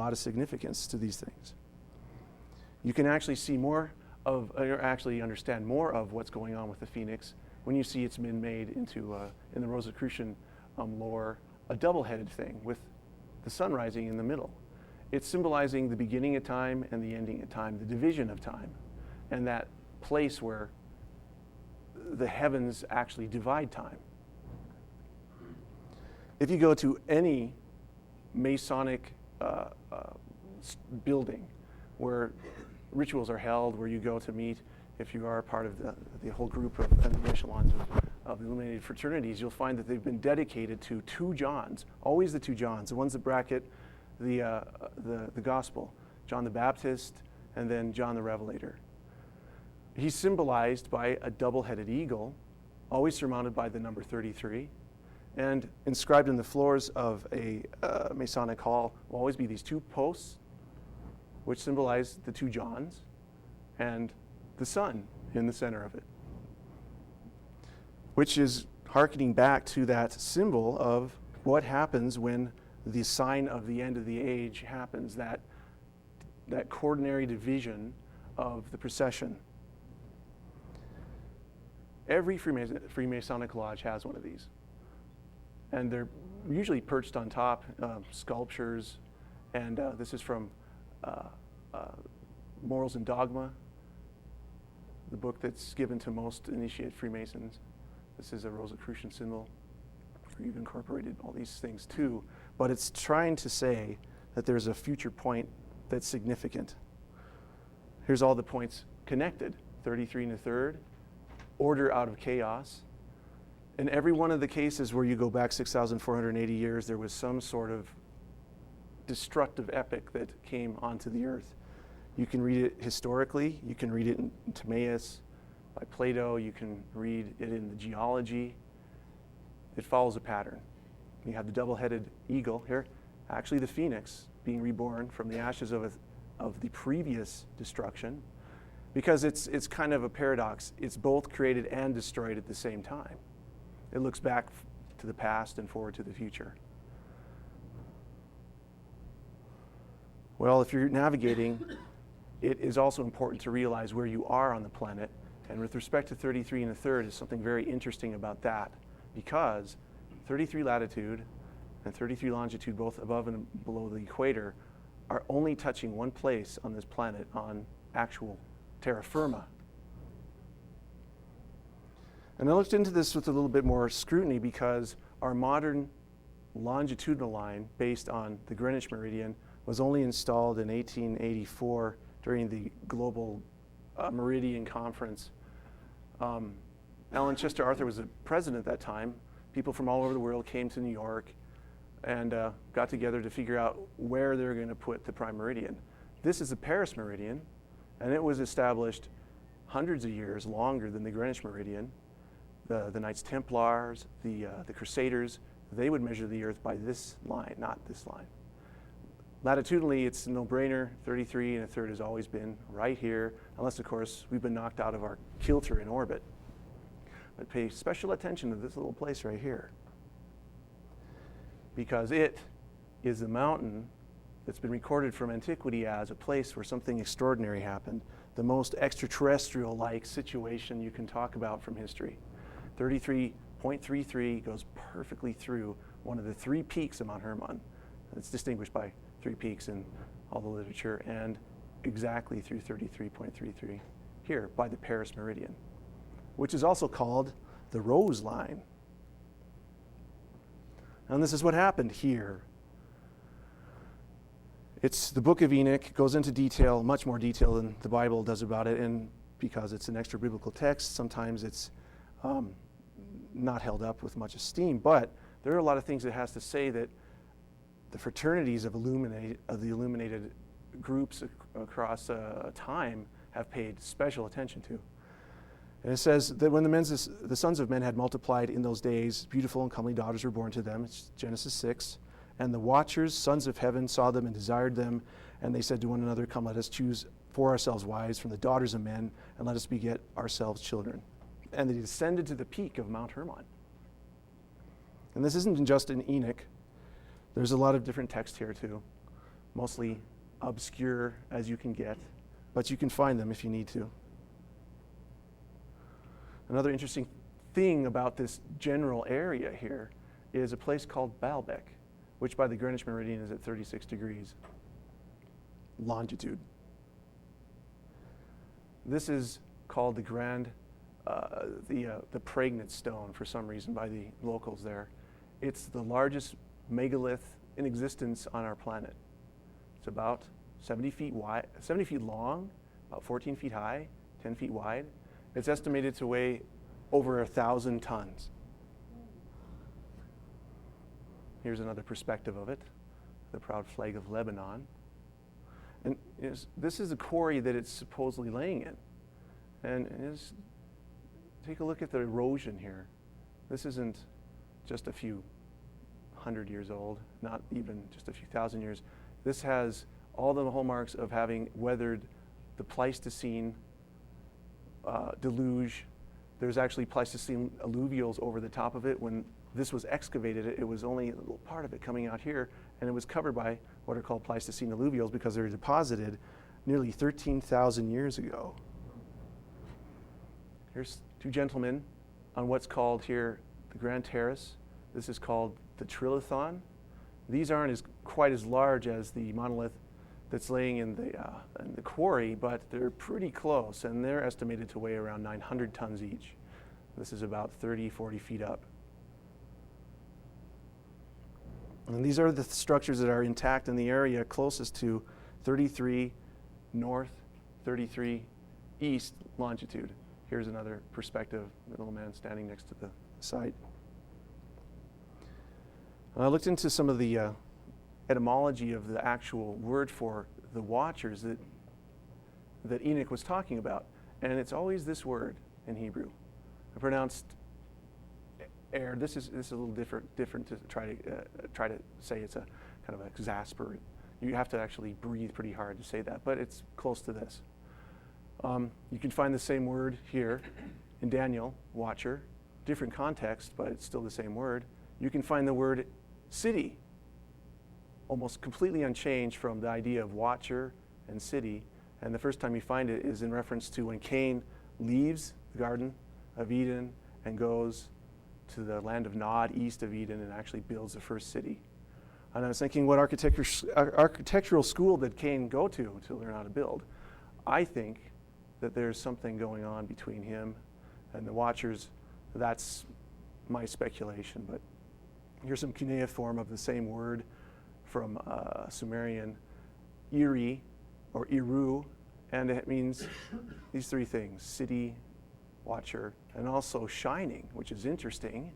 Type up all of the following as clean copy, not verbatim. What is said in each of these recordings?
lot of significance to these things. You can actually see more of, or actually understand more of what's going on with the phoenix when you see it's been made into, in the Rosicrucian lore, a double-headed thing with the sun rising in the middle. It's symbolizing the beginning of time and the ending of time, the division of time, and that place where the heavens actually divide time. If you go to any Masonic building where rituals are held, where you go to meet, if you are part of the whole group of the echelons of the illuminated fraternities, you'll find that they've been dedicated to two Johns, always the two Johns, the ones that bracket the gospel, John the Baptist and then John the Revelator. He's symbolized by a double-headed eagle, always surmounted by the number 33, and inscribed in the floors of a Masonic hall will always be these two posts, which symbolize the two Johns, and the sun in the center of it, which is hearkening back to that symbol of what happens when the sign of the end of the age happens, that coordinary division of the precession. Every Freemasonic lodge has one of these. And they're usually perched on top, sculptures, and this is from Morals and Dogma, the book that's given to most initiate Freemasons. This is a Rosicrucian symbol. We've incorporated all these things too, but it's trying to say that there's a future point that's significant. Here's all the points connected, 33 and a third, order out of chaos. In every one of the cases where you go back 6,480 years, there was some sort of destructive epic that came onto the earth. You can read it historically, you can read it in Timaeus by Plato, you can read it in the geology. It follows a pattern. You have the double-headed eagle here, actually the phoenix being reborn from the ashes of the previous destruction, because it's kind of a paradox. It's both created and destroyed at the same time. It looks back to the past and forward to the future. Well, if you're navigating, it is also important to realize where you are on the planet. And with respect to 33 and a third, is something very interesting about that, because 33 latitude and 33 longitude, both above and below the equator, are only touching one place on this planet on actual terra firma. And I looked into this with a little bit more scrutiny because our modern longitudinal line based on the Greenwich meridian was only installed in 1884 during the Global Meridian Conference. Alan Chester Arthur was the president at that time. People from all over the world came to New York and got together to figure out where they're going to put the prime meridian. This is the Paris meridian, and it was established hundreds of years longer than the Greenwich meridian. The Knights Templars, the Crusaders, they would measure the earth by this line, not this line. Latitudinally, it's a no-brainer. 33 and a third has always been right here, unless, of course, we've been knocked out of our kilter in orbit. But pay special attention to this little place right here, because it is a mountain that's been recorded from antiquity as a place where something extraordinary happened, the most extraterrestrial-like situation you can talk about from history. 33.33 goes perfectly through one of the three peaks of Mt Hermon. It's distinguished by three peaks in all the literature, and exactly through 33.33 here by the Paris meridian, which is also called the Rose Line. And this is what happened here. It's the Book of Enoch, goes into detail, much more detail than the Bible does about it, and because it's an extra biblical text, sometimes it's not held up with much esteem, but there are a lot of things it has to say that the fraternities of the illuminated groups across time have paid special attention to. And it says that when the sons of men had multiplied in those days, beautiful and comely daughters were born to them. It's Genesis 6. And the watchers, sons of heaven, saw them and desired them. And they said to one another, come, let us choose for ourselves wives from the daughters of men, and let us beget ourselves children. And they descended to the peak of Mt Hermon. And this isn't just in Enoch. There's a lot of different text here too. mostly obscure as you can get, but you can find them if you need to. Another interesting thing about this general area here is a place called Baalbek, which by the Greenwich meridian is at 36 degrees longitude. This is called the the pregnant stone for some reason by the locals there. It's the largest megalith in existence on our planet. It's about 70 feet wide, 70 feet long, about 14 feet high, 10 feet wide. It's estimated to weigh over 1,000 tons. Here's another perspective of it, the proud flag of Lebanon. And this is a quarry that it's supposedly laying in. And take a look at the erosion here. This isn't just a few hundred years old, not even just a few thousand years. This has all the hallmarks of having weathered the Pleistocene deluge. There's actually Pleistocene alluvials over the top of it. When this was excavated, it was only a little part of it coming out here, and it was covered by what are called Pleistocene alluvials because they were deposited nearly 13,000 years ago. Here's two gentlemen on what's called here the Grand Terrace. This is called the Trilithon. These aren't quite as large as the monolith that's laying in the quarry, but they're pretty close, and they're estimated to weigh around 900 tons each. This is about 30, 40 feet up. And these are the structures that are intact in the area closest to 33 north, 33 east longitude. Here's another perspective, the little man standing next to the site. I looked into some of the etymology of the actual word for the watchers that Enoch was talking about, and it's always this word in Hebrew, pronounced air. This is a little different to try to say. It's a kind of an exasperate. You have to actually breathe pretty hard to say that, but it's close to this. You can find the same word here in Daniel, watcher, different context, but it's still the same word. You can find the word city, almost completely unchanged from the idea of watcher and city. And the first time you find it is in reference to when Cain leaves the Garden of Eden and goes to the land of Nod, east of Eden, and actually builds the first city. And I was thinking, what architectural school did Cain go to learn how to build? I think that there's something going on between him and the watchers. That's my speculation, but here's some cuneiform of the same word from Sumerian, Iri, or Iru, and it means these three things: city, watcher, and also shining, which is interesting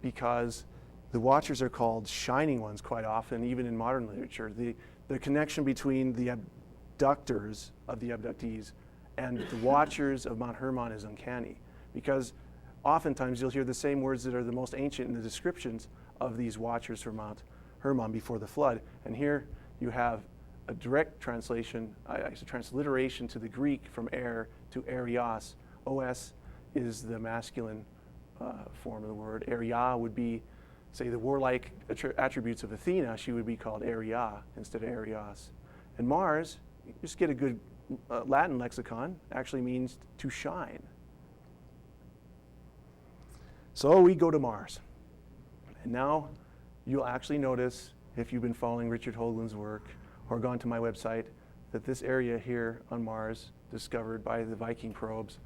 because the watchers are called shining ones quite often, even in modern literature. The connection between the abductors of the abductees and the watchers of Mt Hermon is uncanny, because oftentimes you'll hear the same words that are the most ancient in the descriptions of these watchers from Mt Hermon before the flood. And here you have a direct translation, a transliteration to the Greek from air to Arios. Os is the masculine form of the word. Aria would be, say, the warlike attributes of Athena. She would be called Aria instead of Arios. And Mars, you just get a good Latin lexicon, actually means to shine. So we go to Mars. And now you'll actually notice, if you've been following Richard Hoagland's work or gone to my website, that this area here on Mars, discovered by the Viking probes,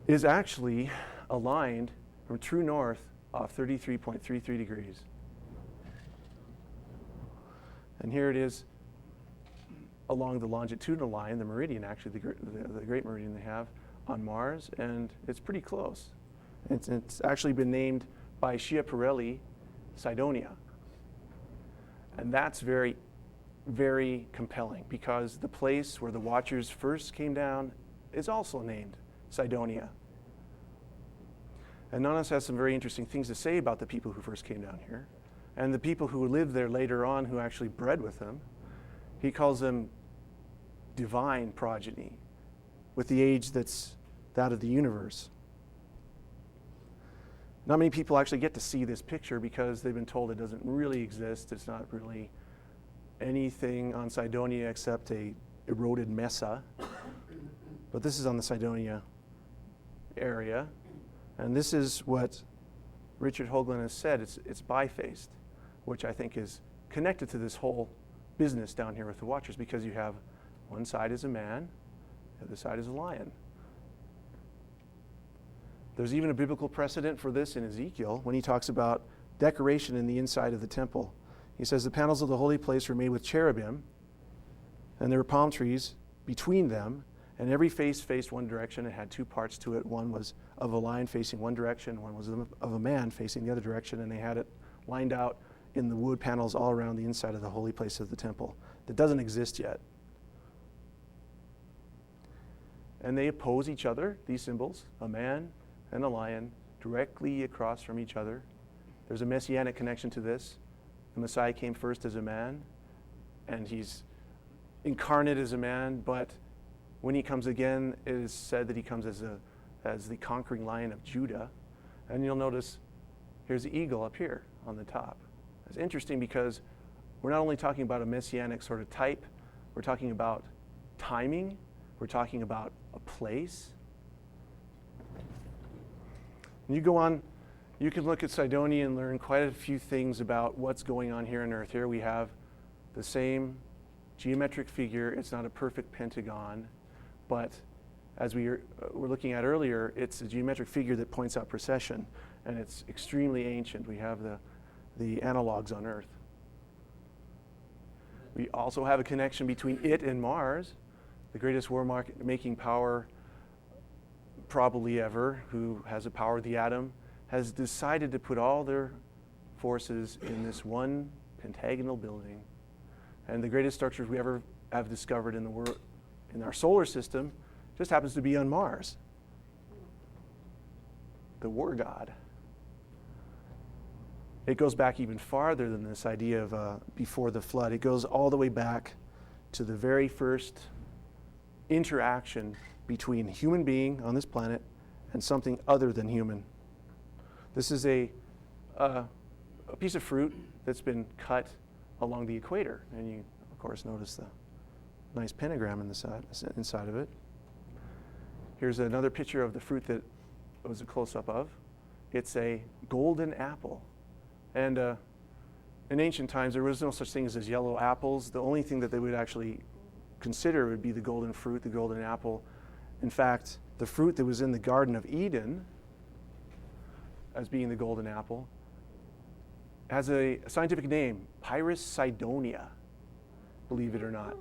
is actually aligned from true north off 33.33 degrees. And here it is along the longitudinal line, the meridian, actually, the great meridian they have on Mars, and it's pretty close. It's actually been named by Schiaparelli Cydonia. And that's very, very compelling, because the place where the watchers first came down is also named Cydonia. And Nanas has some very interesting things to say about the people who first came down here, and the people who lived there later on who actually bred with them. He calls them divine progeny, with the age that's that of the universe. Not many people actually get to see this picture because they've been told it doesn't really exist. It's not really anything on Cydonia except a eroded mesa. But this is on the Cydonia area. And this is what Richard Hoagland has said. It's bifaced, which I think is connected to this whole business down here with the Watchers, because you have one side is a man, the other side is a lion. There's even a biblical precedent for this in Ezekiel when he talks about decoration in the inside of the temple. He says the panels of the holy place were made with cherubim, and there were palm trees between them, and every face faced one direction. It had two parts to it. One was of a lion facing one direction, one was of a man facing the other direction, and they had it lined out in the wood panels all around the inside of the holy place of the temple. That doesn't exist yet. And they oppose each other, these symbols, a man and a lion, directly across from each other. There's a messianic connection to this. The Messiah came first as a man, and he's incarnate as a man, but when he comes again, it is said that he comes as the conquering lion of Judah. And you'll notice here's the eagle up here on the top. It's interesting because we're not only talking about a messianic sort of type, we're talking about timing, we're talking about a place. And you go on, you can look at Cydonia and learn quite a few things about what's going on here on Earth. Here we have the same geometric figure. It's not a perfect pentagon, but as we were looking at earlier, it's a geometric figure that points out precession, and it's extremely ancient. We have the analogs on Earth. We also have a connection between it and Mars, the greatest war-making power probably ever, who has the power of the atom, has decided to put all their forces in this one pentagonal building. And the greatest structures we ever have discovered in the world, in our solar system, just happens to be on Mars. The war god. It goes back even farther than this idea of before the flood. It goes all the way back to the very first interaction between a human being on this planet and something other than human. This is a piece of fruit that's been cut along the equator, and you, of course, notice the nice pentagram inside of it. Here's another picture of the fruit that was a close-up of. It's a golden apple. And in ancient times, there was no such thing as yellow apples. The only thing that they would actually consider would be the golden fruit, the golden apple. In fact, the fruit that was in the Garden of Eden, as being the golden apple, has a scientific name, Pyrus Cydonia, believe it or not.